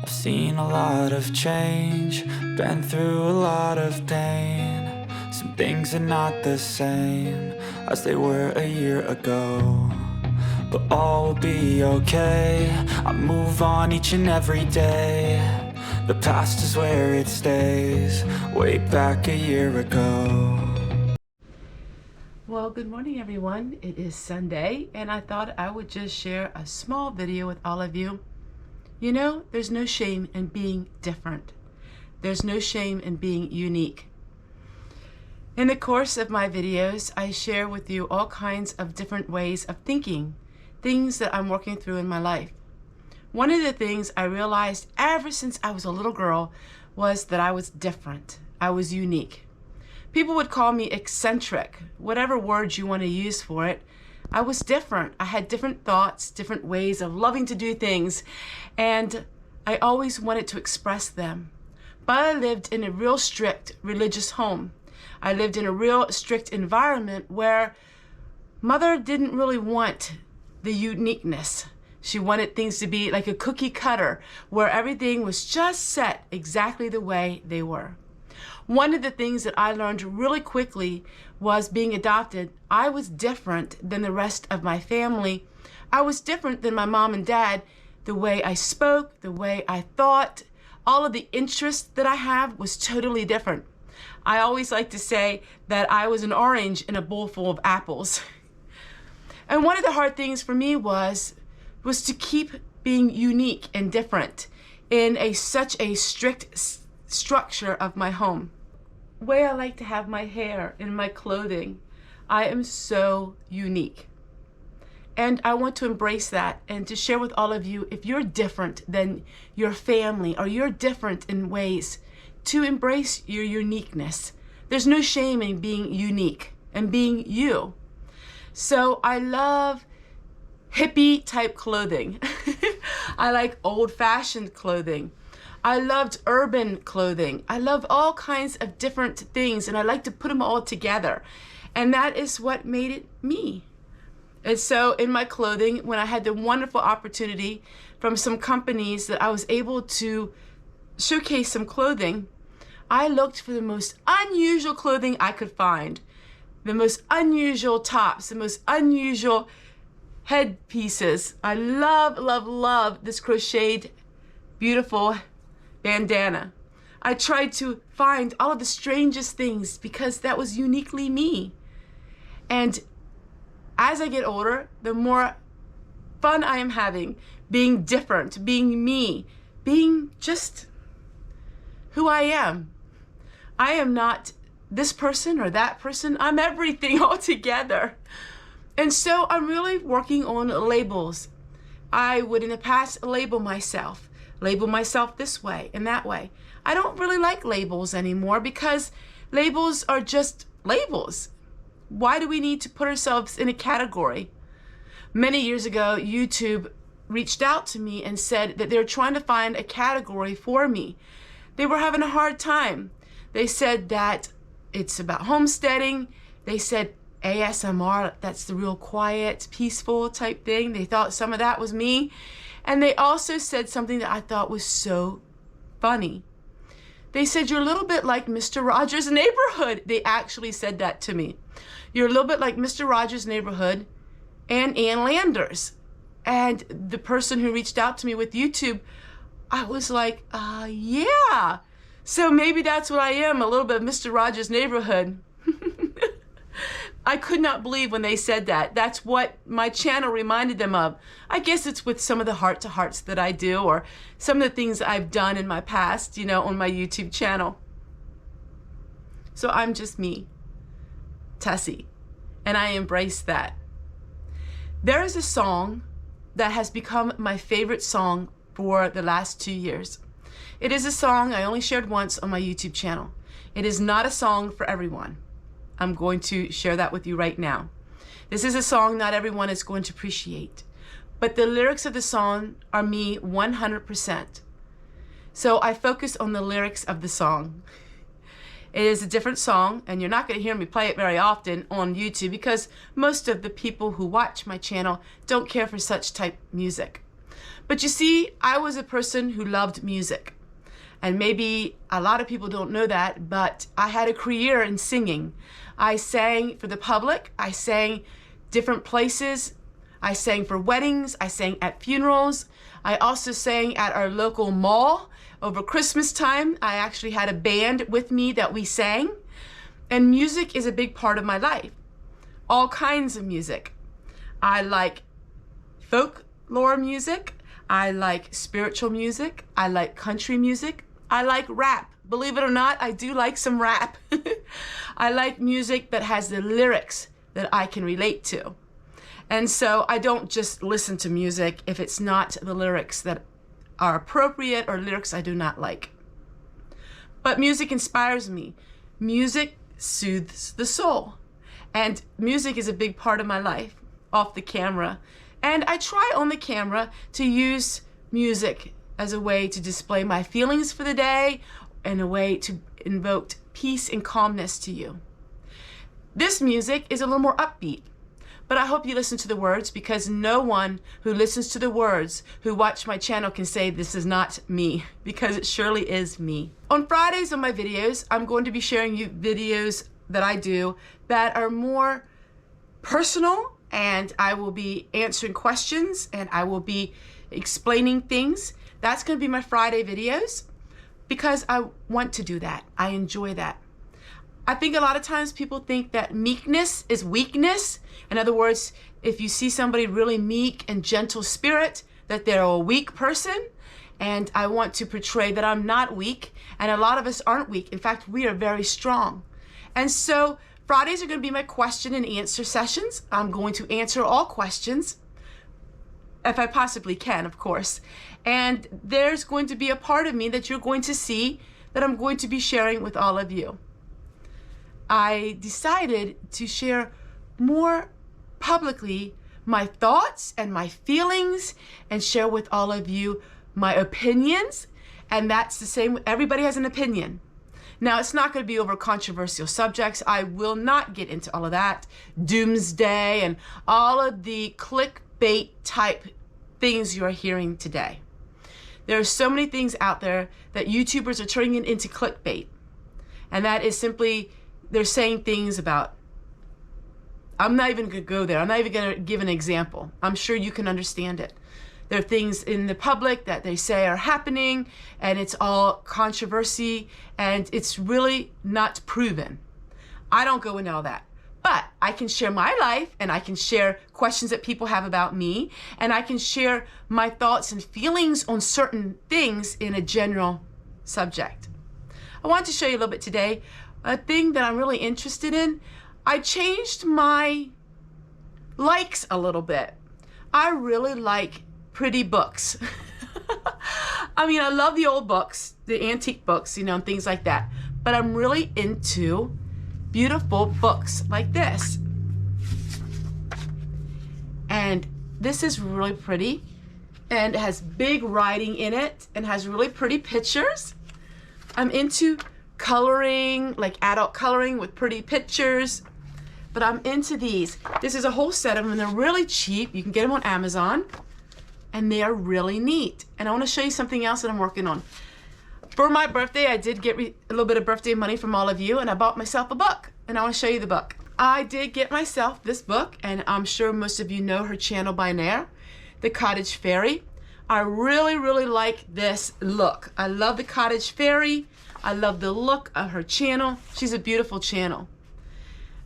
I've seen a lot of change, been through a lot of pain. Some things are not the same as they were a year ago, but all will be okay. I move on each and every day. The past is where it stays, way back a year ago. Well, good morning everyone. It is Sunday and I thought I would just share a small video with all of you. You know, there's no shame in being different. There's no shame in being unique. In the course of my videos, I share with you all kinds of different ways of thinking, things that I'm working through in my life. One of the things I realized ever since I was a little girl was that I was different. I was unique. People would call me eccentric, whatever words you want to use for it. I was different. I had different thoughts, different ways of loving to do things, and I always wanted to express them. But I lived in a real strict religious home. I lived in a real strict environment where Mother didn't really want the uniqueness. She wanted things to be like a cookie cutter, where everything was just set exactly the way they were. One of the things that I learned really quickly was being adopted. I was different than the rest of my family. I was different than my mom and dad. The way I spoke, the way I thought, all of the interests that I have was totally different. I always like to say that I was an orange in a bowl full of apples. And one of the hard things for me was to keep being unique and different in such a strict structure of my home. Way I like to have my hair and my clothing. I am so unique. And I want to embrace that and to share with all of you, if you're different than your family or you're different in ways, to embrace your uniqueness. There's no shame in being unique and being you. So I love hippie type clothing. I like old-fashioned clothing. I loved urban clothing. I love all kinds of different things, and I like to put them all together. And that is what made it me. And so in my clothing, when I had the wonderful opportunity from some companies that I was able to showcase some clothing, I looked for the most unusual clothing I could find. The most unusual tops, the most unusual headpieces. I love, love, love this crocheted, beautiful bandana. I tried to find all of the strangest things because that was uniquely me. And as I get older, the more fun I am having being different, being me, being just who I am. I am not this person or that person. I'm everything all together. And so I'm really working on labels. I would in the past label myself this way and that way. I don't really like labels anymore because labels are just labels. Why do we need to put ourselves in a category? Many years ago, YouTube reached out to me and said that they're trying to find a category for me. They were having a hard time. They said that it's about homesteading. They said ASMR, that's the real quiet, peaceful type thing. They thought some of that was me. And they also said something that I thought was so funny. They said, you're a little bit like Mr. Rogers' Neighborhood. They actually said that to me. You're a little bit like Mr. Rogers' Neighborhood and Ann Landers. And the person who reached out to me with YouTube, I was like, yeah. So maybe that's what I am, a little bit of Mr. Rogers' Neighborhood. I could not believe when they said that. That's what my channel reminded them of. I guess it's with some of the heart-to-hearts that I do, or some of the things I've done in my past, you know, on my YouTube channel. So I'm just me, Tessie, and I embrace that. There is a song that has become my favorite song for the last 2 years. It is a song I only shared once on my YouTube channel. It is not a song for everyone. I'm going to share that with you right now. This is a song not everyone is going to appreciate, but the lyrics of the song are me 100%. So I focus on the lyrics of the song. It is a different song, and you're not going to hear me play it very often on YouTube because most of the people who watch my channel don't care for such type music. But you see, I was a person who loved music. And maybe a lot of people don't know that, but I had a career in singing. I sang for the public. I sang different places. I sang for weddings. I sang at funerals. I also sang at our local mall over Christmas time. I actually had a band with me that we sang. And music is a big part of my life. All kinds of music. I like folklore music. I like spiritual music. I like country music. I like rap. Believe it or not, I do like some rap. I like music that has the lyrics that I can relate to. And so I don't just listen to music if it's not the lyrics that are appropriate or lyrics I do not like. But music inspires me. Music soothes the soul. And music is a big part of my life, off the camera. And I try on the camera to use music as a way to display my feelings for the day and a way to invoke peace and calmness to you. This music is a little more upbeat, but I hope you listen to the words, because no one who listens to the words who watch my channel can say this is not me, because it surely is me. On Fridays on my videos, I'm going to be sharing you videos that I do that are more personal, and I will be answering questions and I will be explaining things. That's going to be my Friday videos because I want to do that. I enjoy that. I think a lot of times people think that meekness is weakness. In other words, if you see somebody really meek and gentle spirit, that they're a weak person. And I want to portray that I'm not weak, and a lot of us aren't weak. In fact, we are very strong. And so Fridays are going to be my question and answer sessions. I'm going to answer all questions, if I possibly can, of course. And there's going to be a part of me that you're going to see that I'm going to be sharing with all of you. I decided to share more publicly my thoughts and my feelings and share with all of you my opinions. And that's the same, everybody has an opinion. Now, it's not going to be over controversial subjects. I will not get into all of that. Doomsday and all of the clickbait type things you're hearing today. There are so many things out there that YouTubers are turning into clickbait. And that is simply, they're saying things about, I'm not even going to go there. I'm not even going to give an example. I'm sure you can understand it. There are things in the public that they say are happening, and it's all controversy, and it's really not proven. I don't go into all that. But I can share my life, and I can share questions that people have about me, and I can share my thoughts and feelings on certain things in a general subject. I want to show you a little bit today, a thing that I'm really interested in. I changed my likes a little bit. I really like pretty books. I mean, I love the old books, the antique books, you know, and things like that. But I'm really into beautiful books like this. And this is really pretty, and it has big writing in it and has really pretty pictures. I'm into coloring, like adult coloring with pretty pictures, but I'm into these. This is a whole set of them, and they're really cheap. You can get them on Amazon, and they are really neat. And I want to show you something else that I'm working on. For my birthday, I did get a little bit of birthday money from all of you, and I bought myself a book, and I want to show you the book. I did get myself this book, and I'm sure most of you know her channel by now, The Cottage Fairy. I really, really like this look. I love The Cottage Fairy. I love the look of her channel. She's a beautiful channel.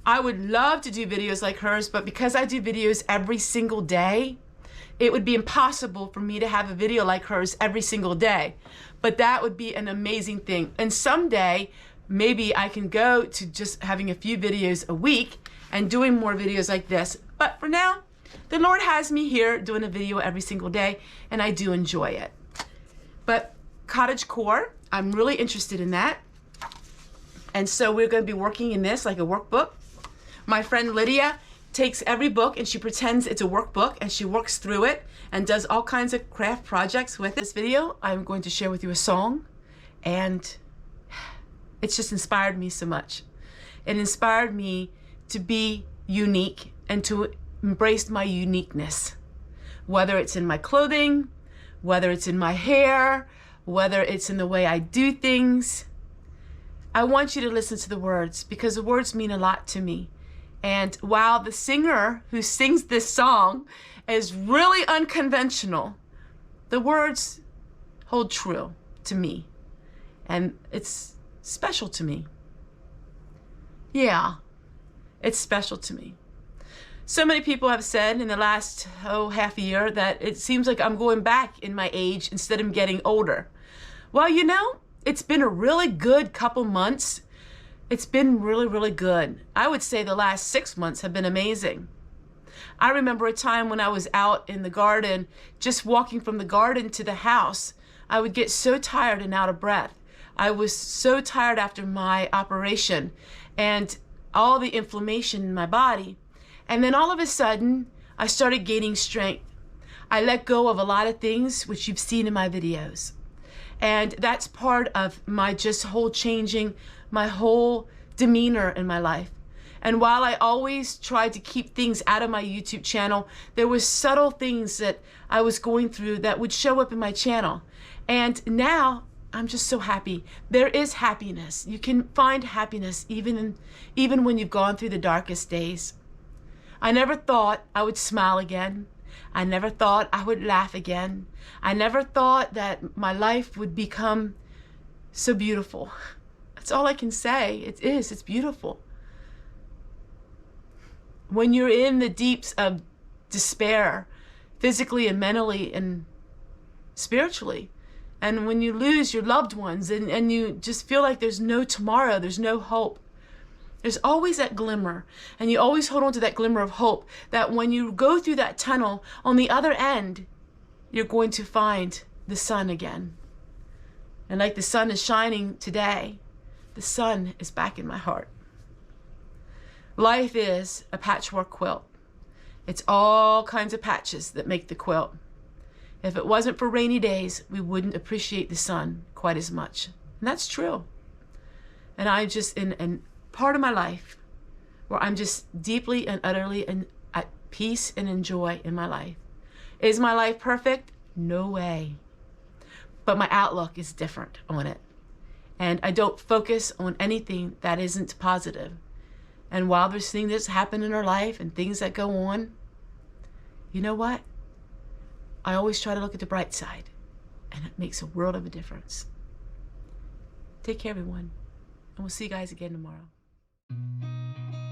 I would love to do videos like hers, but because I do videos every single day, it would be impossible for me to have a video like hers every single day. But that would be an amazing thing. And someday, maybe I can go to just having a few videos a week and doing more videos like this. But for now, the Lord has me here doing a video every single day, and I do enjoy it. But cottagecore, I'm really interested in that. And so we're going to be working in this like a workbook. My friend Lydia takes every book and she pretends it's a workbook, and she works through it and does all kinds of craft projects with it. This video, I'm going to share with you a song, and it's just inspired me so much. It inspired me to be unique and to embrace my uniqueness, whether it's in my clothing, whether it's in my hair, whether it's in the way I do things. I want you to listen to the words because the words mean a lot to me. And while the singer who sings this song is really unconventional, the words hold true to me. And it's special to me. Yeah, it's special to me. So many people have said in the last, half a year that it seems like I'm going back in my age instead of getting older. Well, you know, it's been a really good couple months. It's been really, really good. I would say the last 6 months have been amazing. I remember a time when I was out in the garden, just walking from the garden to the house, I would get so tired and out of breath. I was so tired after my operation and all the inflammation in my body. And then all of a sudden, I started gaining strength. I let go of a lot of things, which you've seen in my videos. And that's part of my just whole changing my whole demeanor in my life. And while I always tried to keep things out of my YouTube channel, there was subtle things that I was going through that would show up in my channel. And now I'm just so happy. There is happiness. You can find happiness even when you've gone through the darkest days. I never thought I would smile again. I never thought I would laugh again. I never thought that my life would become so beautiful. That's all I can say. It is. It's beautiful. When you're in the deeps of despair, physically and mentally and spiritually, and when you lose your loved ones and you just feel like there's no tomorrow, there's no hope, there's always that glimmer, and you always hold on to that glimmer of hope that when you go through that tunnel, on the other end, you're going to find the sun again. And like the sun is shining today, the sun is back in my heart. Life is a patchwork quilt. It's all kinds of patches that make the quilt. If it wasn't for rainy days, we wouldn't appreciate the sun quite as much. And that's true. And I'm just in part of my life where I'm just deeply and utterly at peace and in joy in my life. Is my life perfect? No way. But my outlook is different on it. And I don't focus on anything that isn't positive. And while there's things that happen in our life and things that go on, you know what? I always try to look at the bright side, and it makes a world of a difference. Take care, everyone, and we'll see you guys again tomorrow.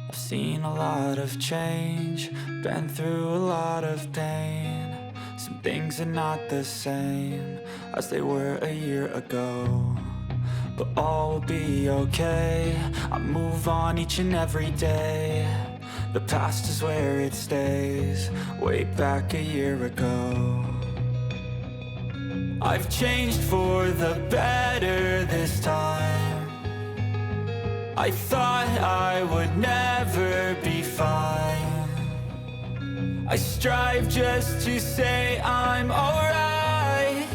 I've seen a lot of change, been through a lot of pain. Some things are not the same as they were a year ago, but all will be okay. I move on each and every day. The past is where it stays, way back a year ago. I've changed for the better this time. I thought I would never be fine. I strive just to say I'm alright.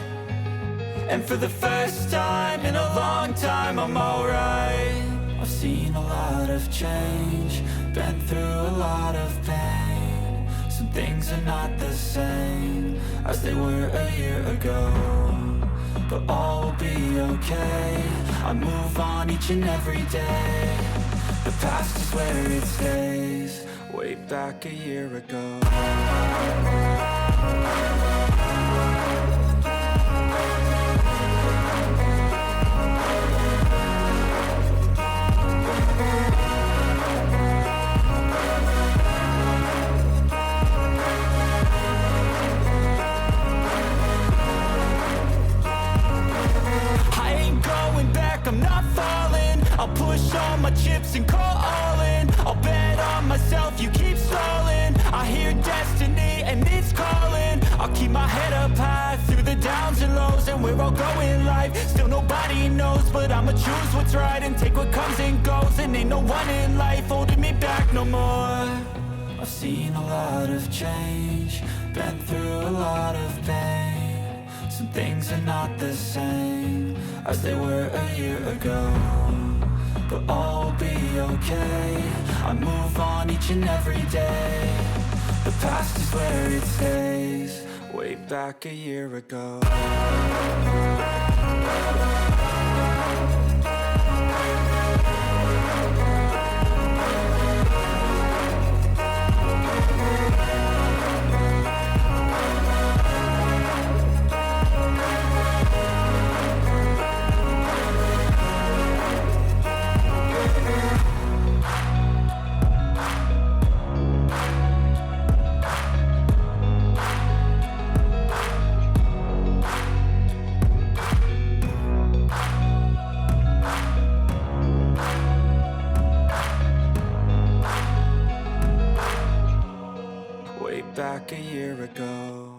And for the first time in a long time, I'm alright. I've seen a lot of change, been through a lot of pain. Some things are not the same as they were a year ago, but all will be okay. I move on each and every day. The past is where it stays, way back a year ago. I'm not falling. I'll push all my chips and call all in. I'll bet on myself, you keep stalling. I hear destiny and it's calling. I'll keep my head up high through the downs and lows, and we're all going life. Still nobody knows, but I'ma choose what's right and take what comes and goes. And ain't no one in life holding me back no more. I've seen a lot of change, been through a lot of pain. Some things are not the same as they were a year ago, but all will be okay. I move on each and every day. The past is where it stays, way back a year ago. Way back a year ago.